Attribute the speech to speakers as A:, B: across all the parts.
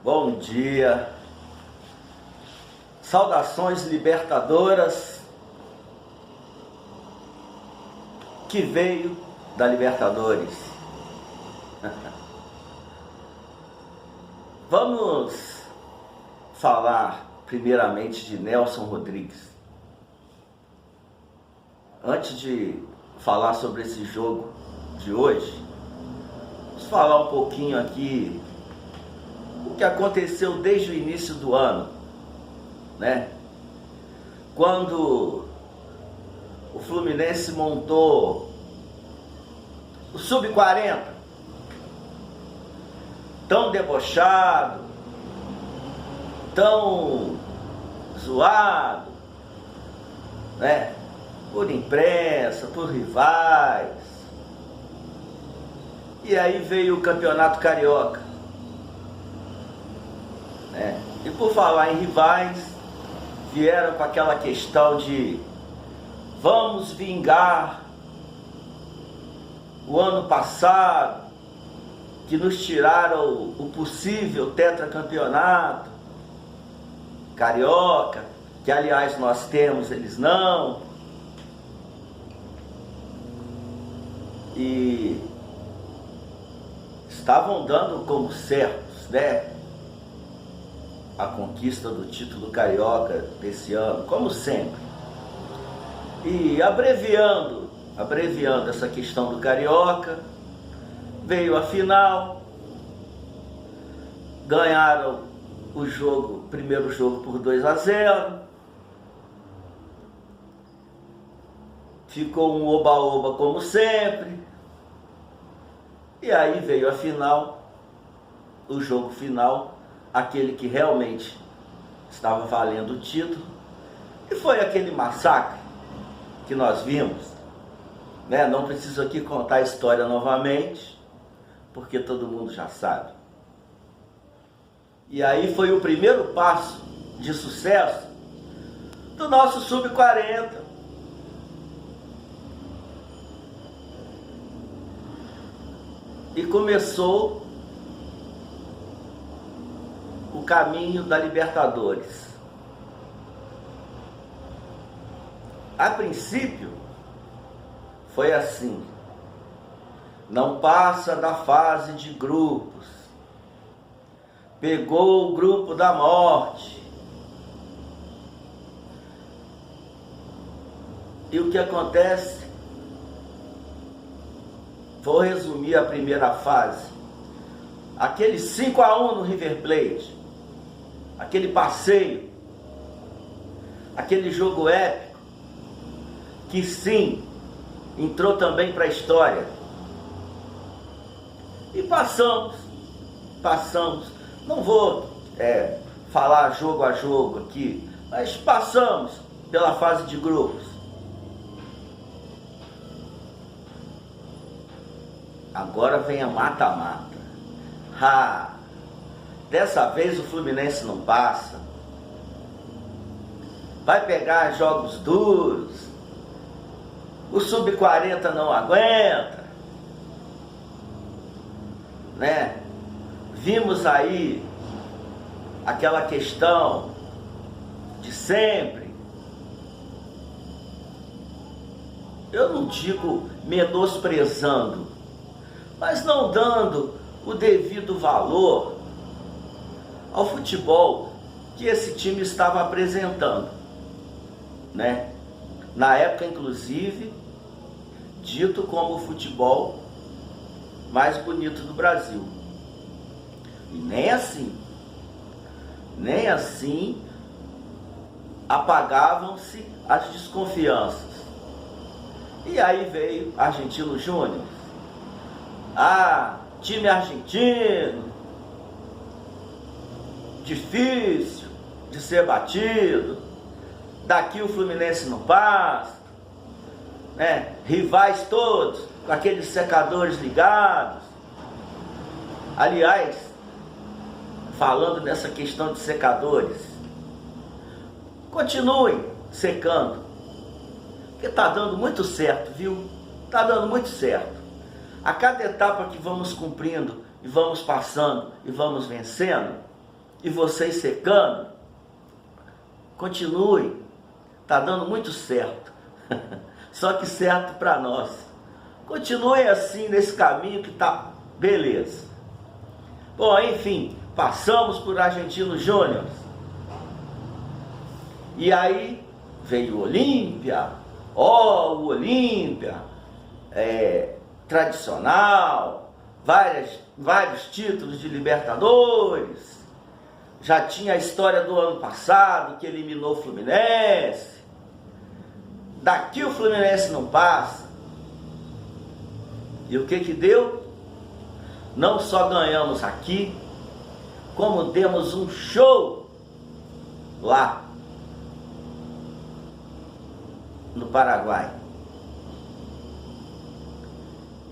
A: Bom dia, saudações libertadoras, que veio da Libertadores. Vamos falar primeiramente de Nelson Rodrigues. Antes de falar sobre esse jogo de hoje, vamos falar um pouquinho aqui o que aconteceu desde o início do ano, né? Quando o Fluminense montou o Sub-40, tão debochado, tão zoado, né? Por imprensa, por rivais. E aí veio o Campeonato Carioca, né? E por falar em rivais, vieram com aquela questão de vamos vingar o ano passado, que nos tiraram o possível tetracampeonato carioca, que aliás nós temos, eles não. E estavam dando como certos, né, a conquista do título carioca desse ano, como sempre. E abreviando essa questão do carioca, veio a final, ganharam o primeiro jogo por 2-0, ficou um oba-oba como sempre, e aí veio a final, o jogo final, aquele que realmente estava valendo o título, e foi aquele massacre que nós vimos, né? Não preciso aqui contar a história novamente, porque todo mundo já sabe. E aí foi o primeiro passo de sucesso do nosso Sub-40. E começou o caminho da Libertadores. A princípio, foi assim: não passa da fase de grupos, pegou o grupo da morte. E o que acontece? Vou resumir a primeira fase. Aquele 5-1 no River Plate, aquele passeio, aquele jogo épico, que sim, entrou também para a história. E passamos, não vou falar jogo a jogo aqui, mas passamos pela fase de grupos. Agora vem a mata-mata. Dessa vez o Fluminense não passa. Vai pegar jogos duros. O Sub-40 não aguenta, né? Vimos aí aquela questão de sempre. Eu não digo menosprezando, mas não dando o devido valor ao futebol que esse time estava apresentando, né? Na época, inclusive, dito como o futebol mais bonito do Brasil. E nem assim apagavam-se as desconfianças. E aí veio Argentino Júnior. Time argentino, difícil de ser batido, daqui o Fluminense não passa, né? Rivais todos, com aqueles secadores ligados. Aliás, falando nessa questão de secadores, continuem secando, porque tá dando muito certo, viu? Tá dando muito certo. A cada etapa que vamos cumprindo e vamos passando e vamos vencendo, e vocês secando, continue, está dando muito certo, só que certo para nós. Continue assim nesse caminho que está beleza. Bom, enfim, passamos por Argentinos Júnior. E aí veio o Olímpia, o Olímpia, tradicional, vários títulos de Libertadores. Já tinha a história do ano passado, que eliminou o Fluminense. Daqui o Fluminense não passa. E o que deu? Não só ganhamos aqui, como demos um show lá no Paraguai.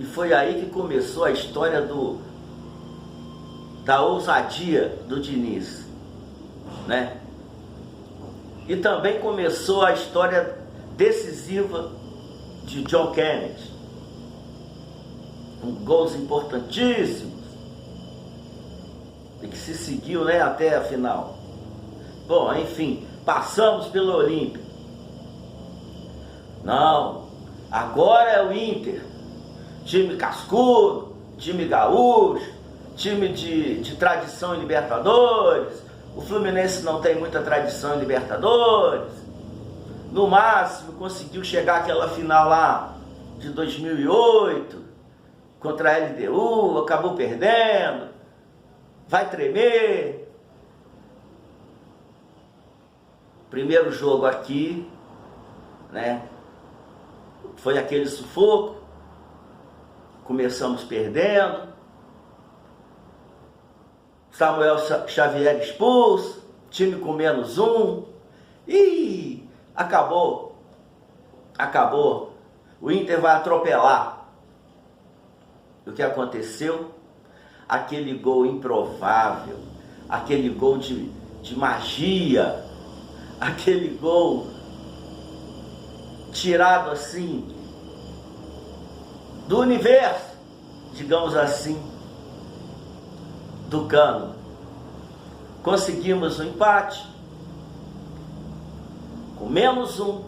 A: E foi aí que começou a história da ousadia do Diniz, né? E também começou a história decisiva de John Kennedy, com gols importantíssimos, e que se seguiu, né, até a final. Bom, enfim, passamos pelo Olímpia. Não, agora é o Inter, time cascudo, time gaúcho, time de tradição em Libertadores. O Fluminense não tem muita tradição em Libertadores. No máximo conseguiu chegar àquela final lá de 2008 contra a LDU, acabou perdendo, vai tremer. Primeiro jogo aqui, né? Foi aquele sufoco, começamos perdendo, Samuel Xavier expulso, time com -1, e acabou, o Inter vai atropelar. O que aconteceu? Aquele gol improvável, aquele gol de magia, aquele gol tirado assim do universo, digamos assim, do cano. Conseguimos um empate com -1,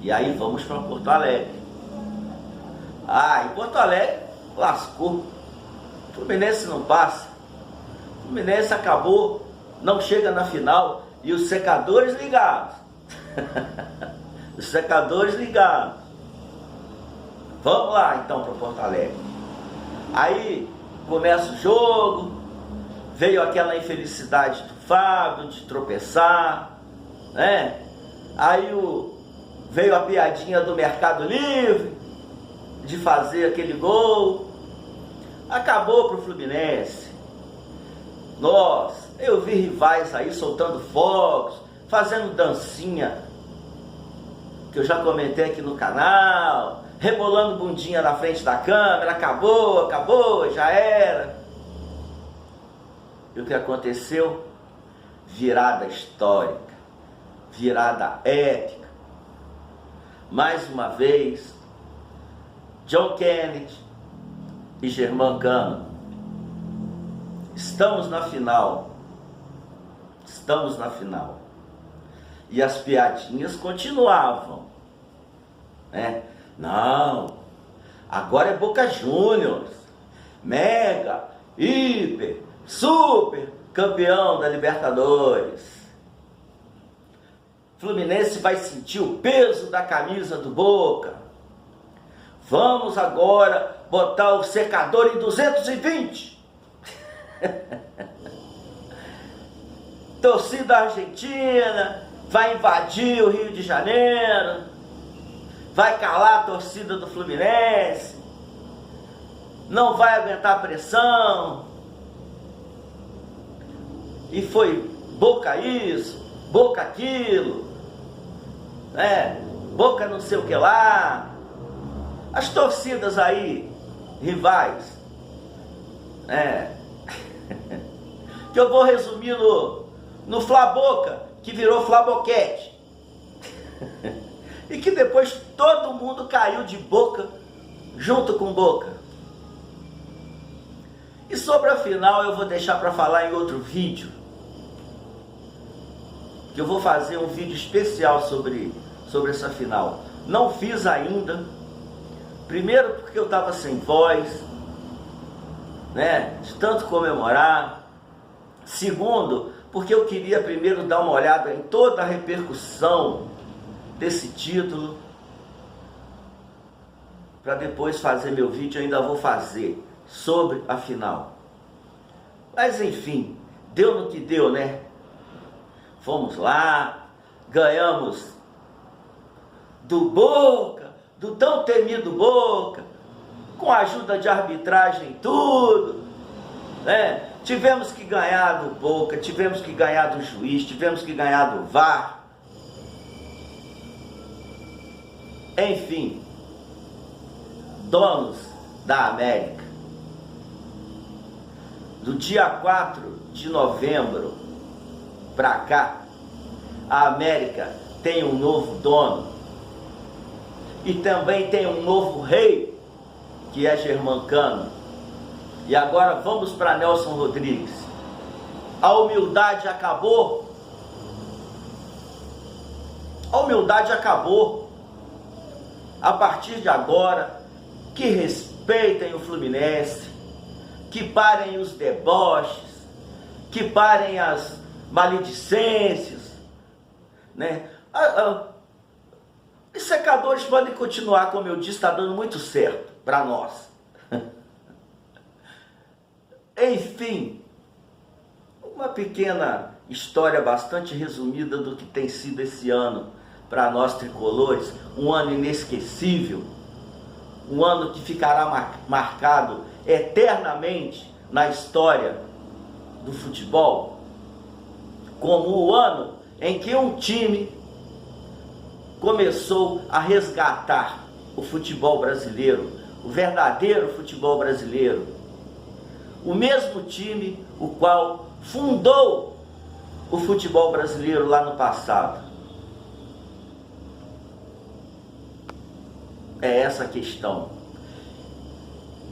A: e aí vamos para Porto Alegre. Em Porto Alegre lascou, o Fluminense não passa, o Fluminense acabou, não chega na final, e os secadores ligados. Os secadores ligados. Vamos lá então para Porto Alegre. Aí começa o jogo, veio aquela infelicidade do Fábio de tropeçar, né? Aí veio a piadinha do Mercado Livre de fazer aquele gol. Acabou pro Fluminense. Nossa, eu vi rivais aí soltando fogos, fazendo dancinha, que eu já comentei aqui no canal, rebolando bundinha na frente da câmera. Acabou, já era. E o que aconteceu? Virada histórica, virada épica. Mais uma vez, John Kennedy e Germán Cano. Estamos na final. E as piadinhas continuavam, né? Não, agora é Boca Juniors, mega, hiper, super campeão da Libertadores. Fluminense vai sentir o peso da camisa do Boca. Vamos agora botar o secador em 220. Torcida argentina vai invadir o Rio de Janeiro, vai calar a torcida do Fluminense, não vai aguentar a pressão. E foi Boca isso, Boca aquilo, né? Boca não sei o que lá. As torcidas aí, rivais, que eu vou resumir no Fla-Boca, que virou Fla-Boquete. E que depois todo mundo caiu de boca junto com Boca. E sobre a final eu vou deixar para falar em outro vídeo. Que eu vou fazer um vídeo especial sobre essa final. Não fiz ainda. Primeiro porque eu estava sem voz, né? De tanto comemorar. Segundo, porque eu queria primeiro dar uma olhada em toda a repercussão desse título, para depois fazer meu vídeo. Eu ainda vou fazer sobre a final. Mas enfim, deu no que deu, né? Fomos lá, ganhamos do Boca, do tão temido Boca, com a ajuda de arbitragem e tudo, né? Tivemos que ganhar do Boca, tivemos que ganhar do juiz, tivemos que ganhar do VAR. Enfim, donos da América. Do dia 4 de novembro para cá, a América tem um novo dono e também tem um novo rei, que é Germancano. E agora vamos para Nelson Rodrigues. A humildade acabou. A humildade acabou. A partir de agora, que respeitem o Fluminense, que parem os deboches, que parem as maledicências, né? Os secadores podem continuar, como eu disse, está dando muito certo para nós. Enfim, uma pequena história bastante resumida do que tem sido esse ano para nós tricolores, um ano inesquecível, um ano que ficará marcado eternamente na história do futebol, como o ano em que um time começou a resgatar o futebol brasileiro, o verdadeiro futebol brasileiro. O mesmo time o qual fundou o futebol brasileiro lá no passado. É essa a questão.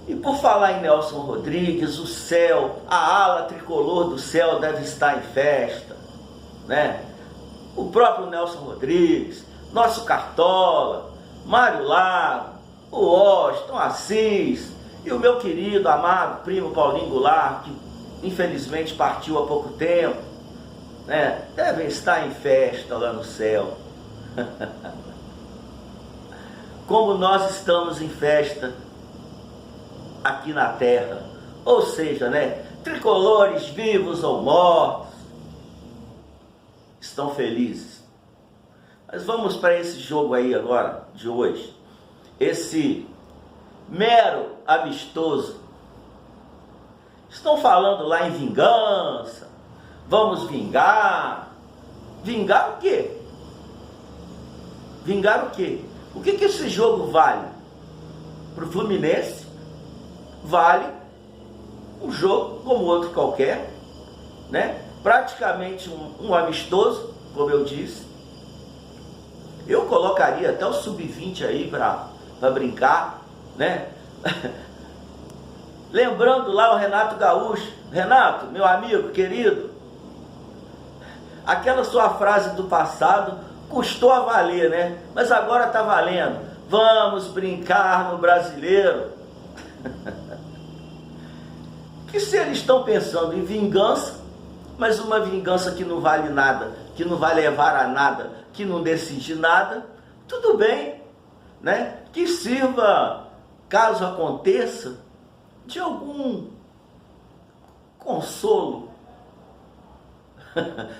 A: E por falar em Nelson Rodrigues, o céu, a ala tricolor do céu deve estar em festa, né? O próprio Nelson Rodrigues, nosso Cartola, Mário Lago, o Washington Assis e o meu querido, amado primo Paulinho Goulart, que infelizmente partiu há pouco tempo, né? Devem estar em festa lá no céu. Como nós estamos em festa aqui na terra, ou seja, né, tricolores vivos ou mortos estão felizes. Mas vamos para esse jogo aí agora, de hoje, esse mero amistoso. Estão falando lá em vingança, vamos vingar. Vingar o quê? Vingar o quê? O que esse jogo vale? Para o Fluminense, vale um jogo como outro qualquer, né? Praticamente um amistoso, como eu disse. Eu colocaria até o sub-20 aí para brincar, né? Lembrando lá o Renato Gaúcho. Renato, meu amigo querido, aquela sua frase do passado custou a valer, né? Mas agora tá valendo. Vamos brincar no Brasileiro. Que se eles estão pensando em vingança, mas uma vingança que não vale nada, que não vai levar a nada, que não decide nada, tudo bem, né? Que sirva, caso aconteça, de algum consolo.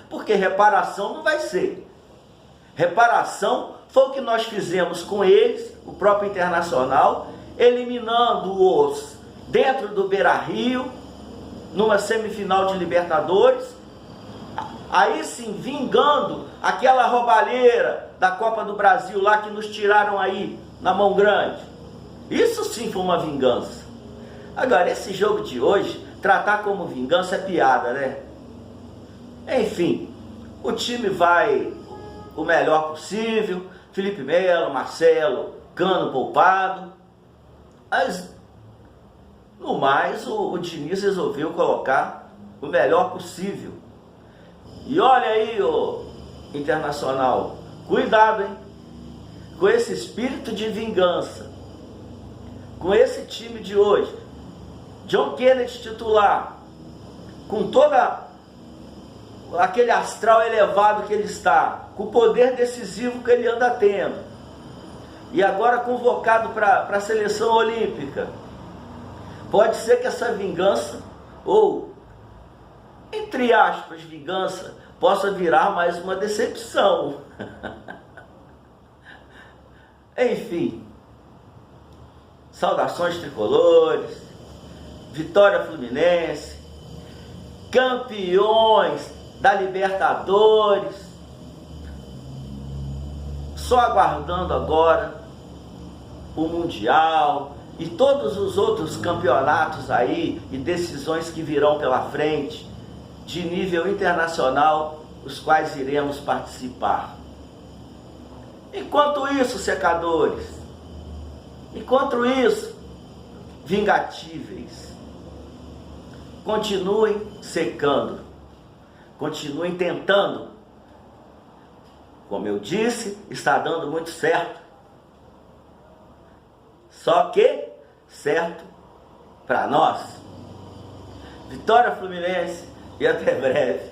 A: Porque reparação não vai ser. Reparação foi o que nós fizemos com eles, o próprio Internacional, eliminando-os dentro do Beira-Rio, numa semifinal de Libertadores, aí sim, vingando aquela roubalheira da Copa do Brasil lá que nos tiraram aí na mão grande. Isso sim foi uma vingança. Agora, esse jogo de hoje, tratar como vingança é piada, né? Enfim, o time vai o melhor possível, Felipe Melo, Marcelo, Cano poupado, mas No mais, o Diniz resolveu colocar o melhor possível. E olha aí, o Internacional, cuidado, hein? Com esse espírito de vingança, com esse time de hoje, John Kennedy titular, com toda aquele astral elevado que ele está, com o poder decisivo que ele anda tendo, e agora convocado para a seleção olímpica, pode ser que essa vingança, ou entre aspas, vingança, possa virar mais uma decepção. Enfim, saudações tricolores, vitória Fluminense, campeões da Libertadores, só aguardando agora o Mundial e todos os outros campeonatos aí e decisões que virão pela frente de nível internacional, os quais iremos participar. Enquanto isso, secadores, enquanto isso, vingatíveis, continuem secando, continuem tentando. Como eu disse, está dando muito certo. Só que certo para nós. Vitória Fluminense e até breve.